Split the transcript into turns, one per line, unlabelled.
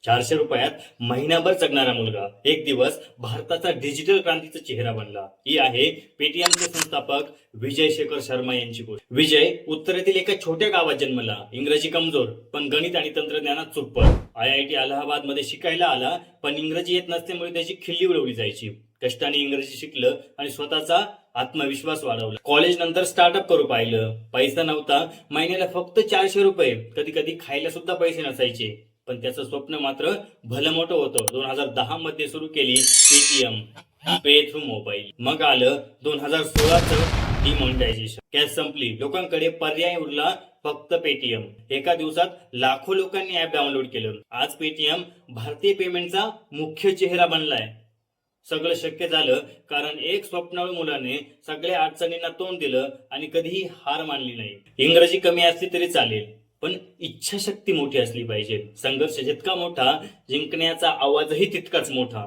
400 रुपयात महिनाभर जगणारा मुलगा एक दिवस भारताचा डिजिटल क्रांतीचा चेहरा बनला. ही आहे पेटीएमचे संस्थापक विजय शेखर शर्मा यांची गोष्ट. विजय उत्तरेतील एका छोट्या गावात जन्मला. इंग्रजी कमजोर पण गणित आणि तंत्रज्ञानात चुप्पट. IIT अलाहाबाद मध्ये शिकायला आला, पण इंग्रजी येत नसल्यामुळे त्याची खिल्ली उडवली जायची. कष्टाने इंग्रजी शिकलं आणि स्वतःचा आत्मविश्वास वाढवला. कॉलेज नंतर स्टार्टअप करू पाहिलं. पैसा नव्हता, महिन्याला फक्त 400 रुपये. कधी कधी खायला सुद्धा पैसे नसायचे, पण त्याचं स्वप्न मात्र भलं मोठं होतं. 2010 मध्ये सुरू केली पेटीएम, पे थ्रू मोबाईल. मग आलं 2016चं डिमॉनिटायझेशन. कॅश संपली, लोकांकडे पर्याय उरला फक्त पेटीएम. एका दिवसात लाखो लोकांनी ऍप डाउनलोड केलं. आज पेटीएम भारतीय पेमेंटचा मुख्य चेहरा बनलाय. सगळं शक्य झालं कारण एक स्वप्नाळू मुलाने सगळ्या अडचणींना तोंड दिलं आणि कधीही हार मानली नाही. इंग्रजी कमी असली तरी चालेल, पण इच्छाशक्ती मोठी असली पाहिजे. संघर्ष जितका मोठा, जिंकण्याचा आवाजही तितकाच मोठा.